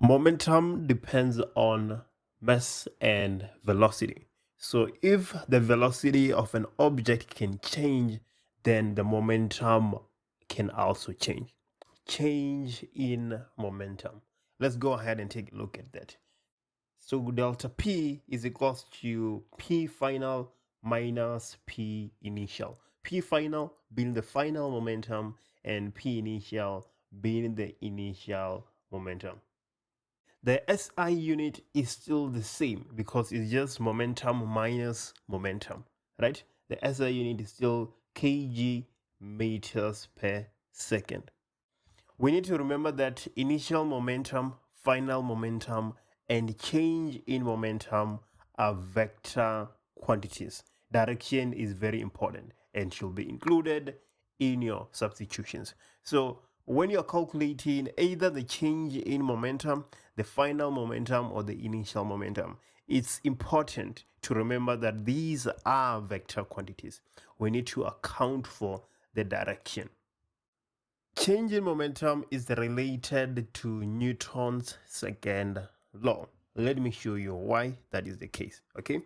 Momentum depends on mass and velocity. So if the velocity of an object can change, then the momentum can also change. Change in momentum. Let's go ahead and take a look at that. So delta P is equals to P final minus P initial. P final being the final momentum and P initial being the initial momentum. The SI unit is still the same because it's just momentum minus momentum, right? The SI unit is still kg meters per second. We need to remember that initial momentum, final momentum, and change in momentum are vector quantities. Direction is very important and should be included in your substitutions. So when you're calculating either the change in momentum, the final momentum, or the initial momentum, it's important to remember that these are vector quantities. We need to account for the direction. Change in momentum is related to Newton's second law. Let me show you why that is the case. Okay,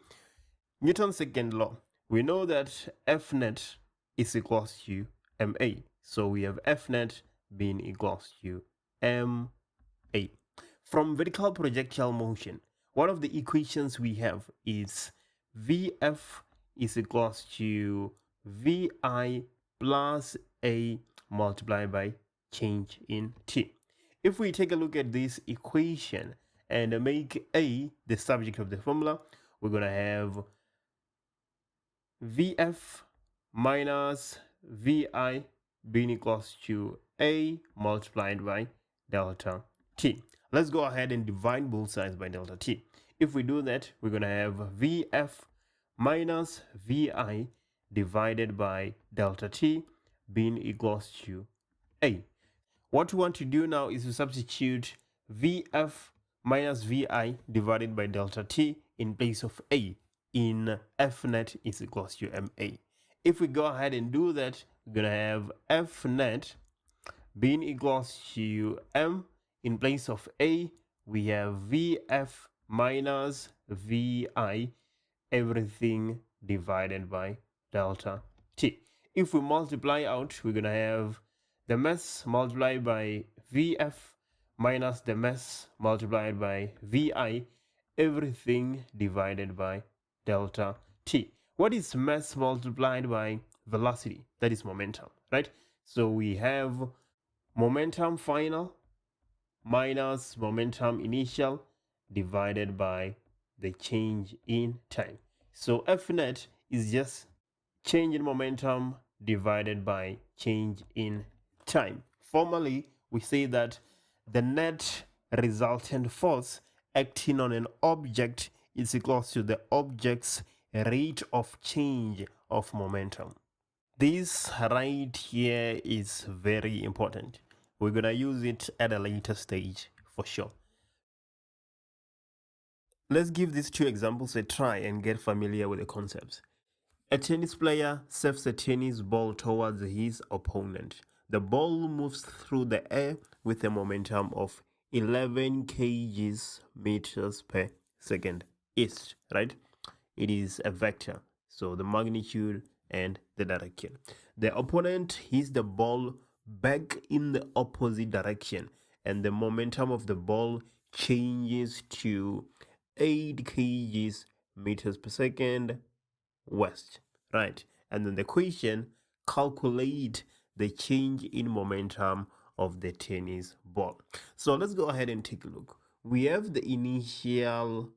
Newton's second law. We know that F net is equals to ma. So we have F net being equals to ma. From vertical projectile motion, one of the equations we have is Vf is equals to Vi plus A multiplied by change in T. If we take a look at this equation and make A the subject of the formula, we're going to have Vf minus Vi being equals to A multiplied by delta T. Let's go ahead and divide both sides by delta T. If we do that, we're going to have Vf minus Vi divided by delta T being equals to A. What we want to do now is to substitute Vf minus Vi divided by delta T in place of A in F net is equals to Ma. If we go ahead and do that, we're going to have F net being equals to M. In place of A, we have Vf minus Vi, everything divided by delta T. If we multiply out, we're going to have the mass multiplied by Vf minus the mass multiplied by Vi, everything divided by delta T. What is mass multiplied by velocity? That is momentum, right? So we have momentum final minus momentum initial divided by the change in time. So F net is just change in momentum divided by change in time. Formally, we say that the net resultant force acting on an object is equal to the object's rate of change of momentum. This right here is very important. We're going to use it at a later stage for sure. Let's give these two examples a try and get familiar with the concepts. A tennis player serves a tennis ball towards his opponent. The ball moves through the air with a momentum of 11 kg meters per second east, right? It is a vector, so the magnitude and the direction. The opponent hits the ball back in the opposite direction, and the momentum of the ball changes to 8 kg meters per second west, right? And then the question, calculate the change in momentum of the tennis ball. So let's go ahead and take a look. We have the initial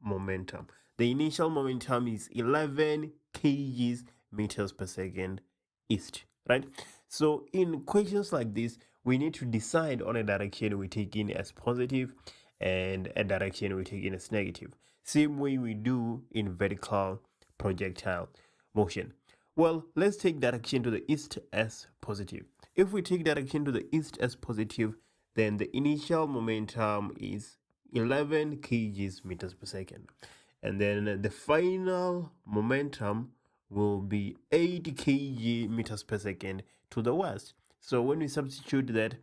momentum. The initial momentum is 11 kg meters per second east, right? So in questions like this, we need to decide on a direction we take in as positive and a direction we take in as negative. Same way we do in vertical projectile motion. Well, let's take direction to the east as positive. If we take direction to the east as positive, then the initial momentum is 11 kg meters per second. And then the final momentum will be 8 kg meters per second to the west. So when we substitute that,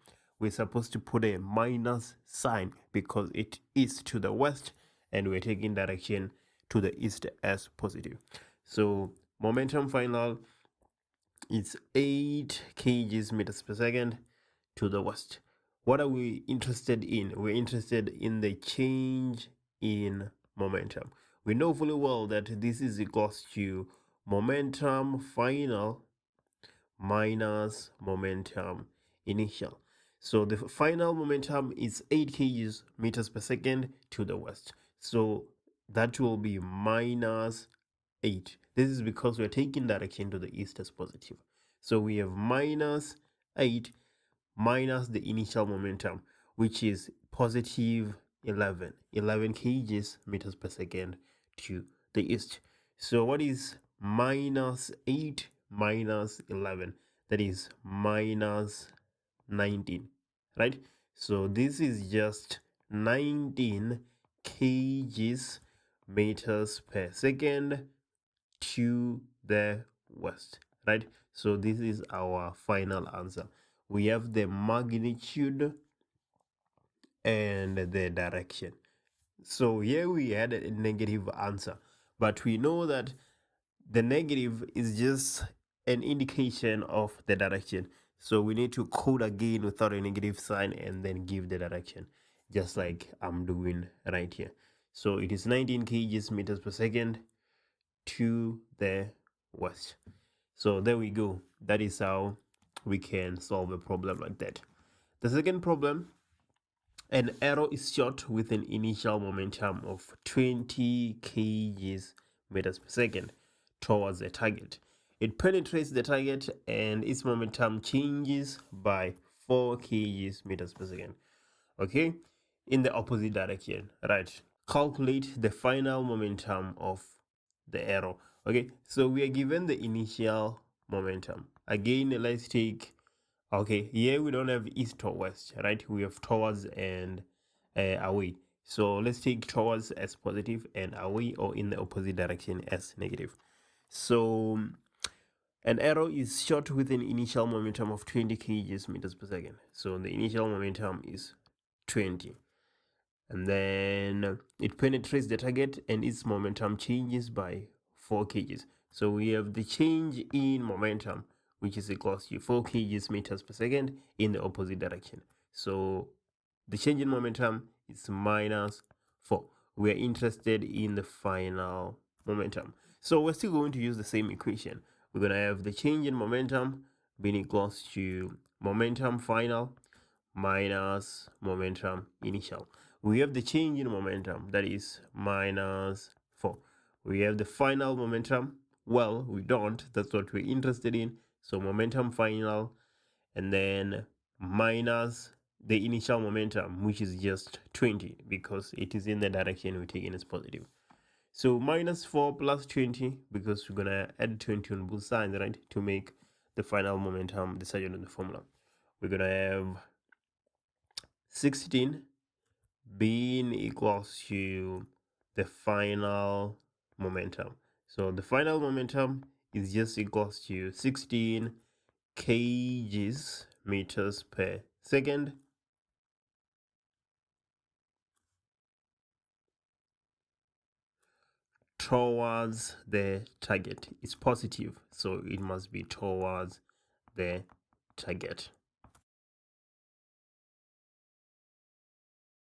we're supposed to put a minus sign because it is to the west and we're taking direction to the east as positive. So momentum final is 8 kg meters per second to the west. What are we interested in? We're interested in the change in momentum. We know fully well that this is equals to momentum final minus momentum initial. So the final momentum is 8 kg meters per second to the west. So that will be minus 8. This is because we're taking direction to the east as positive. So we have minus 8 minus the initial momentum, which is positive 11 kg meters per second to the east. So what is minus 8 minus 11? That is minus 19, right? So this is just 19 kg meters per second to the west, right? So this is our final answer. We have the magnitude and the direction. So here we had a negative answer, but we know that the negative is just an indication of the direction. So we need to code again without a negative sign and then give the direction, just like I'm doing right here. So it is 19 kg meters per second to the west. So there we go. That is how we can solve a problem like that. The second problem, an arrow is shot with an initial momentum of 20 kg meters per second towards a target. It penetrates the target and its momentum changes by 4 kg meters per second. Okay, in the opposite direction, right? Calculate the final momentum of the arrow. Okay, so we are given the initial momentum. Again, let's take, okay, here we don't have east or west, right? We have towards and away. So let's take towards as positive and away or in the opposite direction as negative. So an arrow is shot with an initial momentum of 20 kg meters per second. So the initial momentum is 20. And then it penetrates the target and its momentum changes by 4 kg. So we have the change in momentum, which is equals to 4 kg meters per second in the opposite direction. So the change in momentum is minus 4. We are interested in the final momentum. So we're still going to use the same equation. We're going to have the change in momentum being equals to momentum final minus momentum initial. We have the change in momentum, that is minus 4. We have the final momentum. Well, we don't. That's what we're interested in. So momentum final and then minus the initial momentum, which is just 20 because it is in the direction we're taking as positive. So minus 4 plus 20 because we're going to add 20 on both sides, right, to make the final momentum decided on the formula. We're going to have 16 being equals to the final momentum. So the final momentum is just equals to 16 kg meters per second towards the target. It's positive, so it must be towards the target.